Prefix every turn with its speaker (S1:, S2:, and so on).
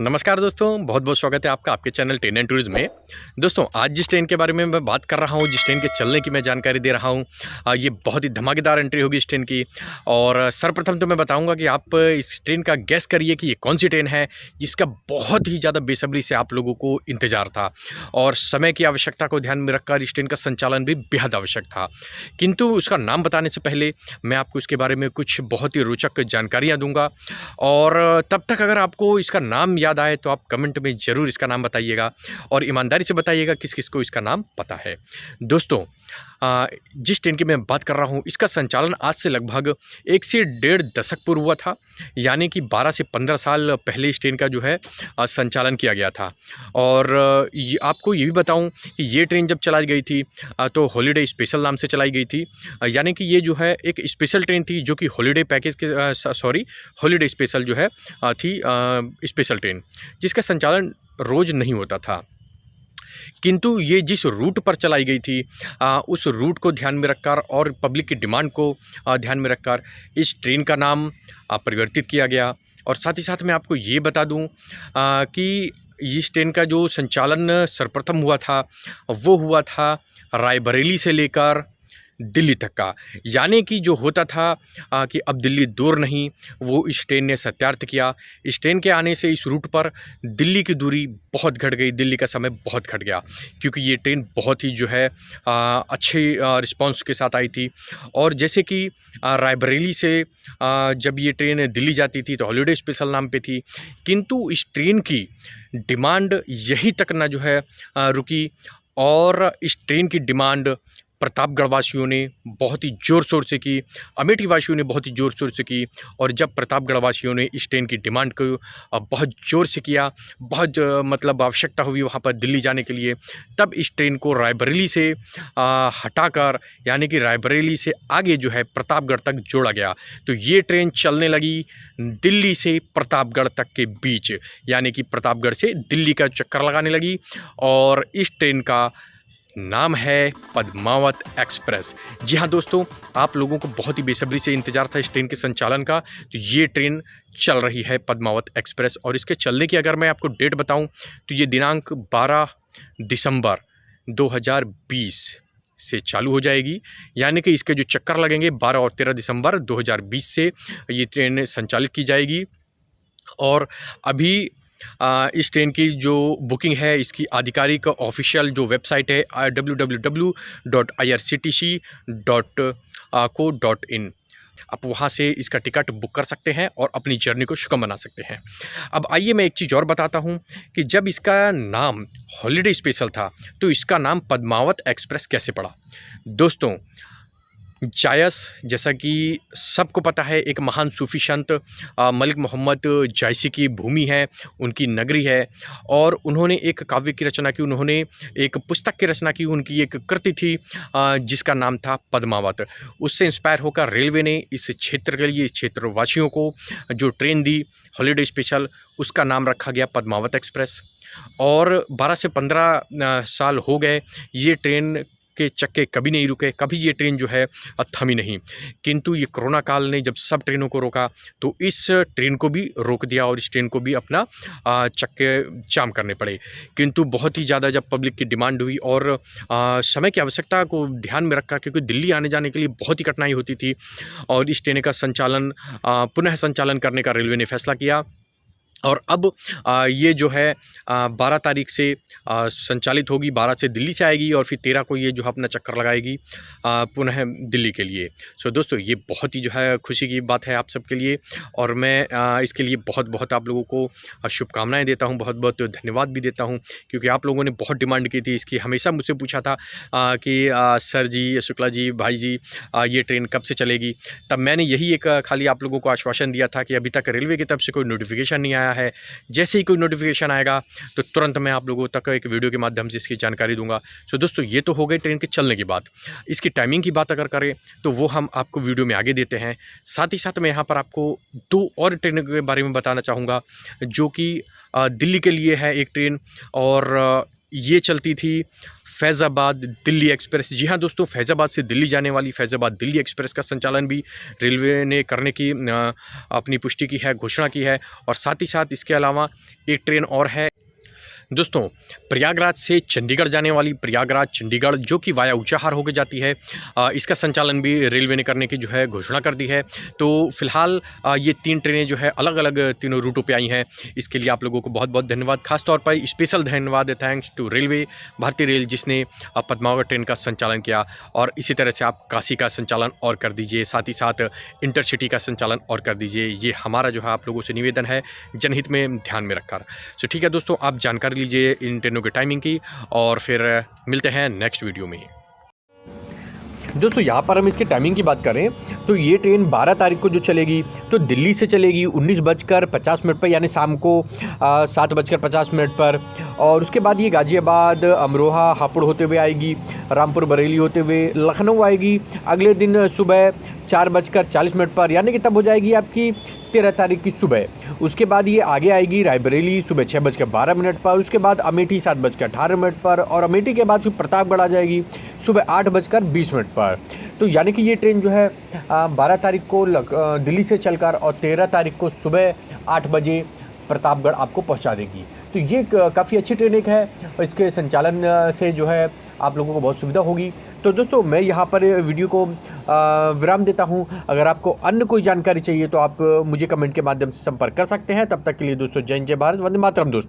S1: नमस्कार दोस्तों, बहुत बहुत स्वागत है आपका आपके चैनल ट्रेन एंड टूरिज्म में। दोस्तों, आज जिस ट्रेन के बारे में मैं बात कर रहा हूँ, जिस ट्रेन के चलने की मैं जानकारी दे रहा हूँ, ये बहुत ही धमाकेदार एंट्री होगी इस ट्रेन की। और सर्वप्रथम तो मैं बताऊंगा कि आप इस ट्रेन का गैस करिए कि ये कौन सी ट्रेन है जिसका बहुत ही ज़्यादा बेसब्री से आप लोगों को इंतज़ार था और समय की आवश्यकता को ध्यान में रखकर इस ट्रेन का संचालन भी बेहद आवश्यक था। किंतु उसका नाम बताने से पहले मैं आपको इसके बारे में कुछ बहुत ही रोचक जानकारियाँ दूँगा और तब तक अगर आपको इसका नाम याद आए तो आप कमेंट में ज़रूर इसका नाम बताइएगा और ईमानदारी से बताइएगा किस किस को इसका नाम पता है। दोस्तों, जिस ट्रेन की मैं बात कर रहा हूँ इसका संचालन आज से लगभग 1 से डेढ़ दशक पूर्व हुआ था, यानी कि 12 से 15 साल पहले इस ट्रेन का जो है संचालन किया गया था। और आपको ये भी बताऊं कि ये ट्रेन जब चलाई गई थी तो हॉलीडे स्पेशल नाम से चलाई गई थी, यानी कि ये जो है एक स्पेशल ट्रेन थी जो कि हॉलीडे पैकेज के हॉलीडे स्पेशल जो है थी स्पेशल ट्रेन, जिसका संचालन रोज़ नहीं होता था। किंतु ये जिस रूट पर चलाई गई थी उस रूट को ध्यान में रखकर और पब्लिक की डिमांड को ध्यान में रखकर इस ट्रेन का नाम परिवर्तित किया गया। और साथ ही साथ मैं आपको ये बता दूं कि इस ट्रेन का जो संचालन सर्वप्रथम हुआ था वो हुआ था रायबरेली से लेकर दिल्ली तक का, यानी कि जो होता था कि अब दिल्ली दूर नहीं, वो इस ट्रेन ने सत्यार्थ किया। इस ट्रेन के आने से इस रूट पर दिल्ली की दूरी बहुत घट गई, दिल्ली का समय बहुत घट गया, क्योंकि ये ट्रेन बहुत ही जो है अच्छे रिस्पांस के साथ आई थी। और जैसे कि रायबरेली से जब ये ट्रेन दिल्ली जाती थी तो हॉलीडे स्पेशल नाम पे थी, किंतु इस ट्रेन की डिमांड यहीं तक ना जो है रुकी और इस ट्रेन की डिमांड प्रतापगढ़ वासियों ने बहुत ही ज़ोर शोर से की, अमेठी वासियों ने बहुत ही ज़ोर शोर से की। और जब प्रतापगढ़ वासियों ने इस ट्रेन की डिमांड को बहुत ज़ोर से किया, बहुत मतलब आवश्यकता हुई वहाँ पर दिल्ली जाने के लिए, तब इस ट्रेन को रायबरेली से हटाकर, यानी कि रायबरेली से आगे जो है प्रतापगढ़ तक जोड़ा गया। तो ये ट्रेन चलने लगी दिल्ली से प्रतापगढ़ तक के बीच, यानी कि प्रतापगढ़ से दिल्ली का चक्कर लगाने लगी। और इस ट्रेन का नाम है पद्मावत एक्सप्रेस। जी हाँ दोस्तों, आप लोगों को बहुत ही बेसब्री से इंतज़ार था इस ट्रेन के संचालन का। तो ये ट्रेन चल रही है पद्मावत एक्सप्रेस और इसके चलने की अगर मैं आपको डेट बताऊं तो ये दिनांक 12 दिसंबर 2020 से चालू हो जाएगी, यानी कि इसके जो चक्कर लगेंगे 12 और 13 दिसंबर 2020 से ये ट्रेन संचालित की जाएगी। और अभी इस ट्रेन की जो बुकिंग है, इसकी आधिकारिक ऑफिशियल जो वेबसाइट है www.irctc.co.in, आप वहाँ से इसका टिकट बुक कर सकते हैं और अपनी जर्नी को सुगम बना सकते हैं। अब आइए मैं एक चीज़ और बताता हूँ कि जब इसका नाम हॉलीडे स्पेशल था तो इसका नाम पद्मावत एक्सप्रेस कैसे पड़ा। दोस्तों, जायस, जैसा कि सबको पता है, एक महान सूफ़ी संत मलिक मोहम्मद जायसी की भूमि है, उनकी नगरी है। और उन्होंने एक काव्य की रचना की, उन्होंने एक पुस्तक की रचना की, उनकी एक कृति थी जिसका नाम था पद्मावत। उससे इंस्पायर होकर रेलवे ने इस क्षेत्र के लिए, इस क्षेत्रवासियों को जो ट्रेन दी हॉलीडे स्पेशल, उसका नाम रखा गया पद्मावत एक्सप्रेस। और 12 से 15 साल हो गए, ये ट्रेन के चक्के कभी नहीं रुके, कभी ये ट्रेन जो है थमी नहीं। किंतु ये कोरोना काल ने जब सब ट्रेनों को रोका तो इस ट्रेन को भी रोक दिया और इस ट्रेन को भी अपना चक्के जाम करने पड़े। किंतु बहुत ही ज़्यादा जब पब्लिक की डिमांड हुई और समय की आवश्यकता को ध्यान में रखकर, क्योंकि दिल्ली आने जाने के लिए बहुत ही कठिनाई होती थी, और इस ट्रेन का संचालन पुनः संचालन करने का रेलवे ने फैसला किया। और अब ये जो है 12 तारीख से संचालित होगी, 12 से दिल्ली से आएगी और फिर 13 को ये जो है अपना चक्कर लगाएगी पुनः दिल्ली के लिए। सो दोस्तों, ये बहुत ही जो है खुशी की बात है आप सबके लिए, और मैं इसके लिए बहुत बहुत आप लोगों को शुभकामनाएं देता हूं, बहुत बहुत धन्यवाद भी देता हूं, क्योंकि आप लोगों ने बहुत डिमांड की थी इसकी। हमेशा मुझसे पूछा था कि सर जी, शुक्ला जी, भाई जी, ये ट्रेन कब से चलेगी। तब मैंने यही एक खाली आप लोगों को आश्वासन दिया था कि अभी तक रेलवे की तरफ से कोई नोटिफिकेशन नहीं आया है, जैसे ही कोई नोटिफिकेशन आएगा तो तुरंत मैं आप लोगों तक एक वीडियो के माध्यम से इसकी जानकारी दूंगा। सो दोस्तों, ये तो हो गई ट्रेन के चलने की बात। इसकी टाइमिंग की बात अगर करें तो वो हम आपको वीडियो में आगे देते हैं। साथ ही साथ मैं यहाँ पर आपको 2 और ट्रेनों के बारे में बताना चाहूँगा, जो कि दिल्ली के लिए है एक ट्रेन, और ये चलती थी फैज़ाबाद दिल्ली एक्सप्रेस। जी हाँ दोस्तों, फैज़ाबाद से दिल्ली जाने वाली फैज़ाबाद दिल्ली एक्सप्रेस का संचालन भी रेलवे ने करने की अपनी पुष्टि की है, घोषणा की है। और साथ ही साथ इसके अलावा एक ट्रेन और है दोस्तों, प्रयागराज से चंडीगढ़ जाने वाली प्रयागराज चंडीगढ़, जो कि वाया ऊंचाहार होकर जाती है। इसका संचालन भी रेलवे ने करने की जो है घोषणा कर दी है। तो फिलहाल ये 3 ट्रेनें जो है अलग अलग तीनों रूटों पे आई हैं। इसके लिए आप लोगों को बहुत बहुत धन्यवाद। खासतौर पर स्पेशल धन्यवाद है, थैंक्स टू रेलवे, भारतीय रेल, जिसने पद्मावत ट्रेन का संचालन किया। और इसी तरह से आप काशी का संचालन और कर दीजिए, साथ ही साथ इंटरसिटी का संचालन और कर दीजिए। ये हमारा जो है आप लोगों से निवेदन है, जनहित में ध्यान में रखकर। तो ठीक है दोस्तों, आप जानकारी लीजिए इन ट्रेनों की टाइमिंग की, और फिर मिलते हैं नेक्स्ट वीडियो में। दोस्तों यहाँ पर हम इसके टाइमिंग की बात करें तो ये ट्रेन 12 तारीख को जो चलेगी तो दिल्ली से चलेगी 19:50 पर, यानी शाम को 7:50 पर। और उसके बाद ये गाज़ियाबाद, अमरोहा, हापुड़ होते हुए आएगी, रामपुर बरेली होते हुए लखनऊ आएगी अगले दिन सुबह 4:40 पर, यानी कि तब हो जाएगी आपकी 13 तारीख की सुबह। उसके बाद ये आगे आएगी रायबरेली सुबह 6:12 पर, उसके बाद अमेठी 7:18 पर, और अमेठी के बाद फिर प्रतापगढ़ आ जाएगी सुबह 8:20 पर। तो यानी कि ये ट्रेन जो है 12 तारीख को दिल्ली से चलकर और 13 तारीख को सुबह 8 बजे प्रतापगढ़ आपको पहुंचा देगी। तो ये काफ़ी अच्छी ट्रेन एक है, इसके संचालन से जो है आप लोगों को बहुत सुविधा होगी। तो दोस्तों मैं यहाँ पर वीडियो को विराम देता हूँ। अगर आपको अन्य कोई जानकारी चाहिए तो आप मुझे कमेंट के माध्यम से संपर्क कर सकते हैं। तब तक के लिए दोस्तों जय हिंद, जय भारत, वंदे मातरम दोस्तों।